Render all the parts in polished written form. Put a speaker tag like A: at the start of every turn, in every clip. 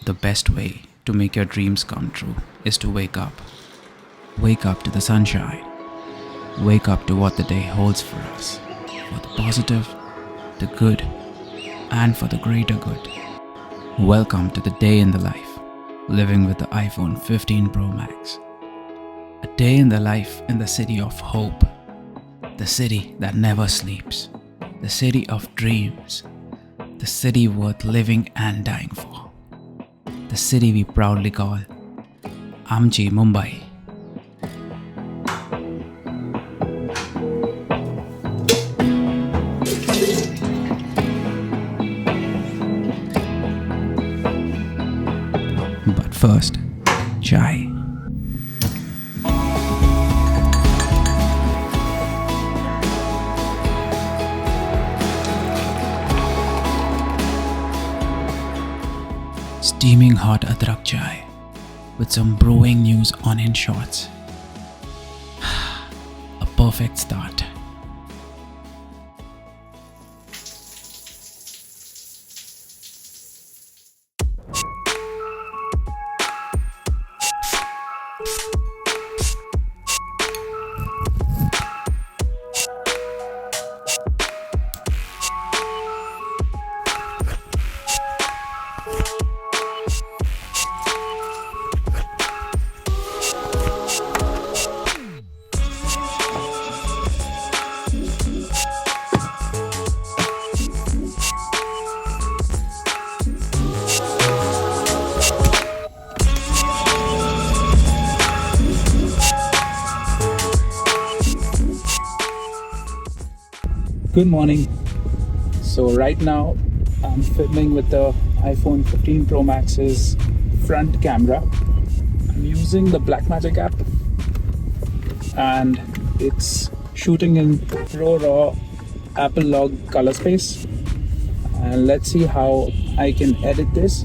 A: The best way to make your dreams come true is to wake up. Wake up to the sunshine. Wake up to what the day holds for us. For the positive, the good, and for the greater good. Welcome to the day in the life, living with the iPhone 15 Pro Max. A day in the life in the city of hope. The city that never sleeps. The city of dreams. The city worth living and dying for. The city we proudly call A17 Mumbai. But first, chai. Steaming hot adrak chai with some brewing news on in shorts. A perfect start. Good morning. So right now I'm filming with the iPhone 15 Pro Max's front camera. I'm using the Blackmagic app and it's shooting in Pro Raw Apple Log color space. And let's see how I can edit this.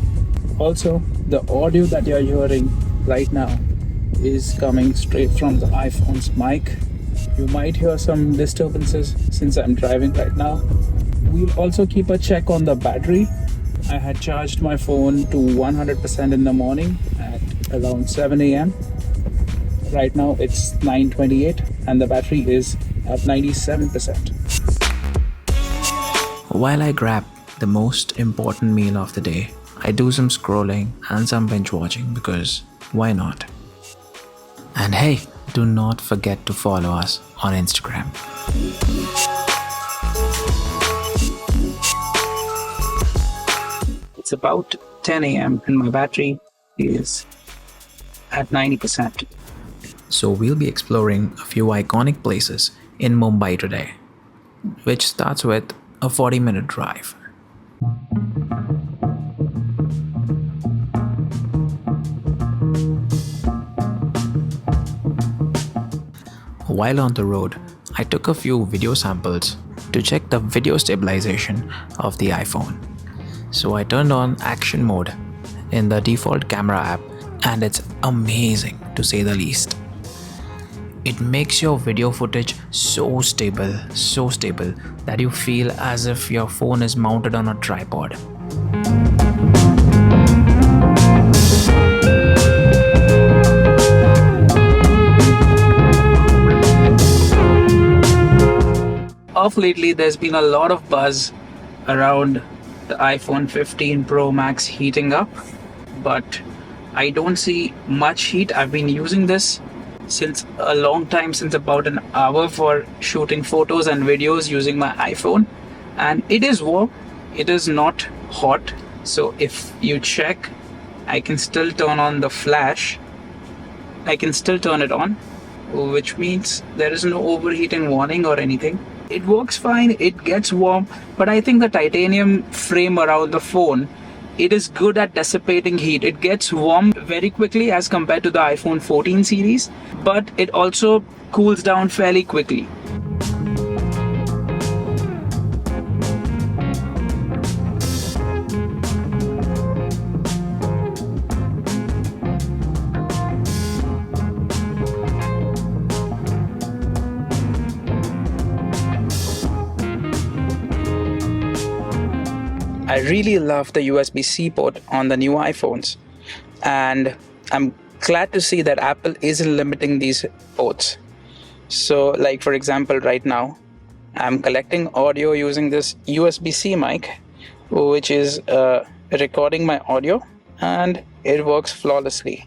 A: Also, the audio that you're hearing right now is coming straight from the iPhone's mic. You might hear some disturbances since I'm driving right now. We'll also keep a check on the battery. I had charged my phone to 100% in the morning at around 7 a.m. Right now it's 9:28 and the battery is at 97%. While I grab the most important meal of the day, I do some scrolling and some binge watching because why not? And hey, do not forget to follow us on Instagram. It's about 10 a.m. and my battery is at 90%. So we'll be exploring a few iconic places in Mumbai today, which starts with a 40-minute drive. While on the road, I took a few video samples to check the video stabilization of the iPhone. So I turned on action mode in the default camera app and it's amazing to say the least. It makes your video footage so stable that you feel as if your phone is mounted on a tripod. Of lately, there's been a lot of buzz around the iPhone 15 Pro Max heating up, but I don't see much heat. I've been using this since a long time, since about an hour for shooting photos and videos using my iPhone, and it is warm. It is not hot. So if you check, I can still turn on the flash. I can still turn it on, which means there is no overheating warning or anything. It works fine, it gets warm, but I think the titanium frame around the phone, it is good at dissipating heat. It gets warm very quickly as compared to the iPhone 14 series, but it also cools down fairly quickly. I really love the USB-C port on the new iPhones, and I'm glad to see that Apple isn't limiting these ports. So, like for example, right now, I'm collecting audio using this USB-C mic, which is recording my audio, and it works flawlessly.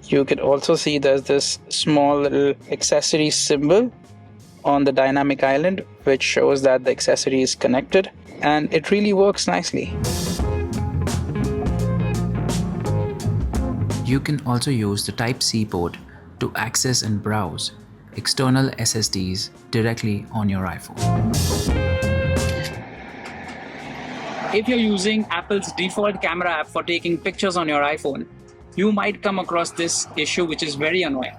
A: You can also see there's this small little accessory symbol on the dynamic island, which shows that the accessory is connected, and it really works nicely.
B: You can also use the Type-C port to access and browse external SSDs directly on your iPhone.
A: If you're using Apple's default camera app for taking pictures on your iPhone, you might come across this issue, which is very annoying.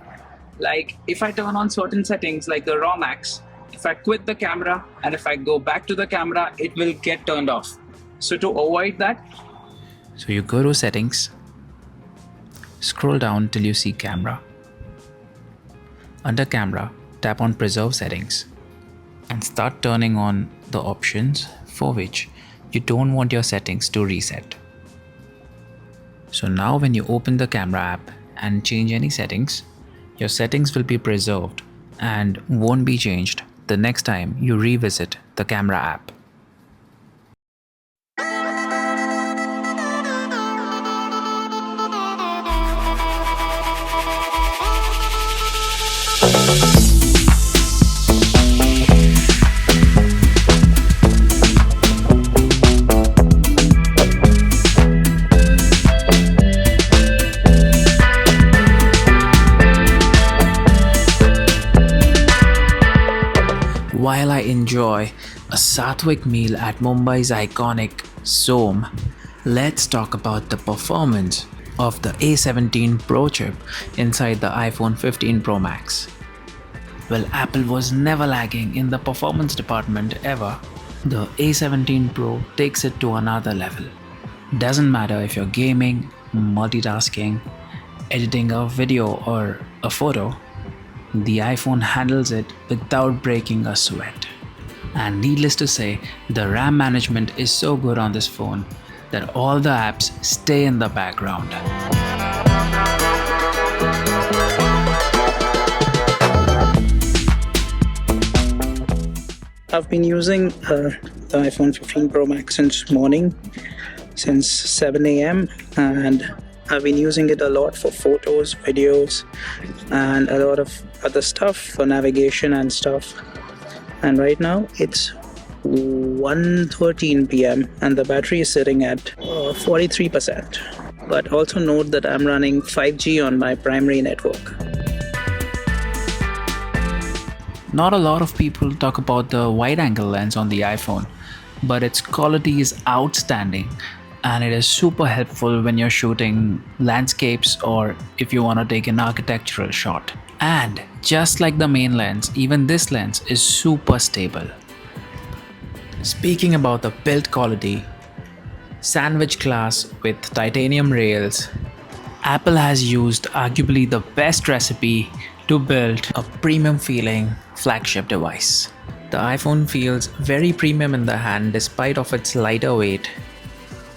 A: Like if I turn on certain settings like the RAW max, if I quit the camera and if I go back to the camera, it will get turned off. So to avoid that,
B: So you go to settings, scroll down till you see camera. Under camera, tap on preserve settings and start turning on the options for which you don't want your settings to reset. So now when you open the camera app and change any settings, your settings will be preserved and won't be changed the next time you revisit the camera app. While I enjoy a Sattvic meal at Mumbai's iconic Som, let's talk about the performance of the A17 Pro chip inside the iPhone 15 Pro Max. Well, Apple was never lagging in the performance department ever. The A17 Pro takes it to another level. Doesn't matter if you're gaming, multitasking, editing a video or a photo, the iPhone handles it without breaking a sweat. And needless to say, the RAM management is so good on this phone that all the apps stay in the background.
A: I've been using the iPhone 15 Pro Max since morning, since 7 a.m. and I've been using it a lot for photos, videos, and a lot of other stuff for navigation and stuff. And right now it's 1:13 p.m. and the battery is sitting at 43%. But also note that I'm running 5G on my primary network.
B: Not a lot of people talk about the wide-angle lens on the iPhone, but its quality is outstanding and it is super helpful when you're shooting landscapes or if you want to take an architectural shot. And just like the main lens, even this lens is super stable. Speaking about the build quality, sandwich glass with titanium rails, Apple has used arguably the best recipe to build a premium feeling flagship device. The iPhone feels very premium in the hand despite of its lighter weight.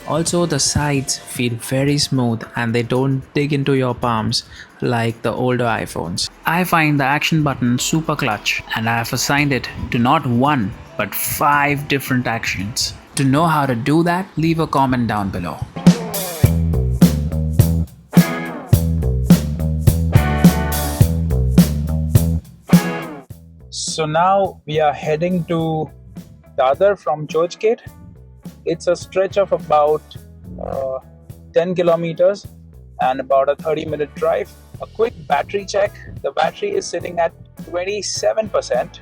B: Also, the sides feel very smooth and they don't dig into your palms like the older iPhones. I find the action button super clutch and I have assigned it to not one but 5 different actions. To know how to do that, leave a comment down below.
A: So now we are heading to Dadar from Churchgate. It's a stretch of about 10 kilometers and about a 30-minute drive. A quick battery check. The battery is sitting at 27%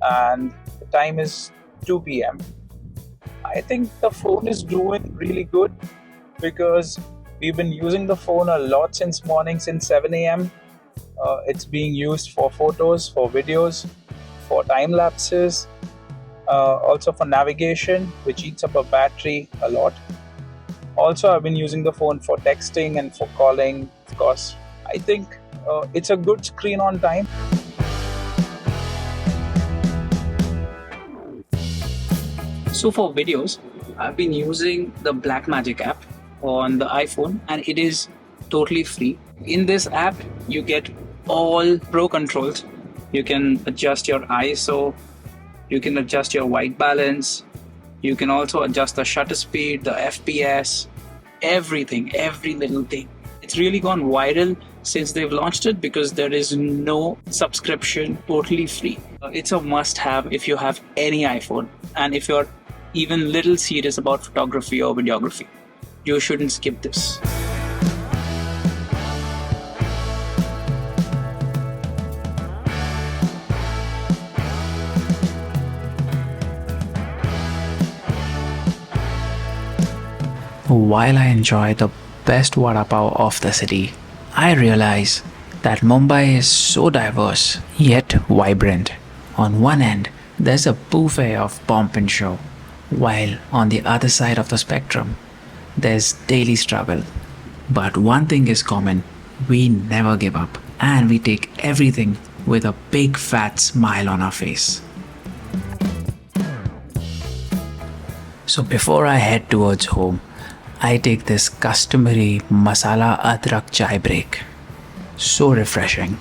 A: and the time is 2 p.m. I think the phone is doing really good because we've been using the phone a lot since morning, since 7 a.m. It's being used for photos, for videos, for time lapses, also for navigation, which eats up a battery a lot. Also, I've been using the phone for texting and for calling, of course. I think it's a good screen on time. So for videos, I've been using the Blackmagic app on the iPhone, and it is totally free. In this app, you get all pro controls. You can adjust your ISO, you can adjust your white balance, you can also adjust the shutter speed, the FPS, everything, every little thing. It's really gone viral since they've launched it because there is no subscription, totally free. It's a must have if you have any iPhone, and if you're even little serious about photography or videography, you shouldn't skip this.
B: While I enjoy the best vada pav of the city, I realize that Mumbai is so diverse yet vibrant. On one end, there's a buffet of pomp and show, while on the other side of the spectrum, there's daily struggle. But one thing is common: we never give up, and we take everything with a big fat smile on our face. So before I head towards home, I take this customary masala adrak chai break. So refreshing.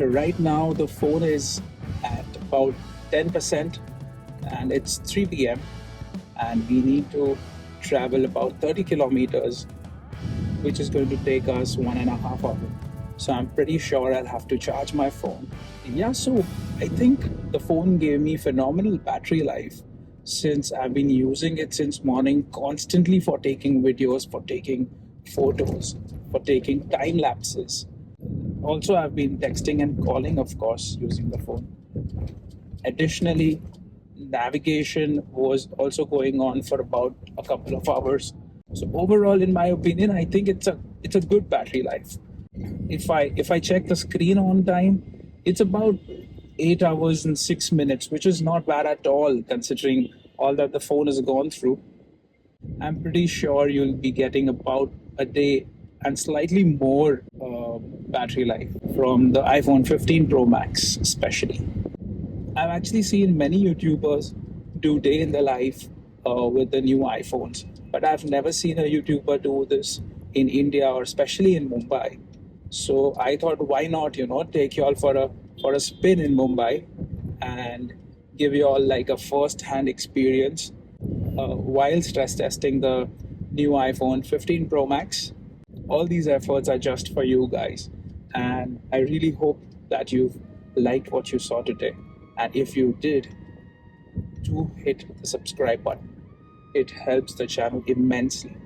A: Right now, the phone is at about 10%, and it's 3 p.m. and we need to travel about 30 kilometers, which is going to take us 1.5 hours. So I'm pretty sure I'll have to charge my phone. Yeah, so I think the phone gave me phenomenal battery life since I've been using it since morning constantly for taking videos, for taking photos, for taking time lapses. Also, I've been texting and calling, of course, using the phone. Additionally, navigation was also going on for about a couple of hours. So overall, in my opinion, I think it's a good battery life. If I check the screen on time, it's about 8 hours and 6 minutes, which is not bad at all considering all that the phone has gone through. I'm pretty sure you'll be getting about a day and slightly more battery life from the iPhone 15 Pro Max, especially. I've actually seen many YouTubers do day in the life with the new iPhones, but I've never seen a YouTuber do this in India or especially in Mumbai. So I thought, why not, take you all for a spin in Mumbai and give you all like a first-hand experience while stress testing the new iPhone 15 Pro Max. All these efforts are just for you guys, and I really hope that you've liked what you saw today. And if you did, do hit the subscribe button. It helps the channel immensely.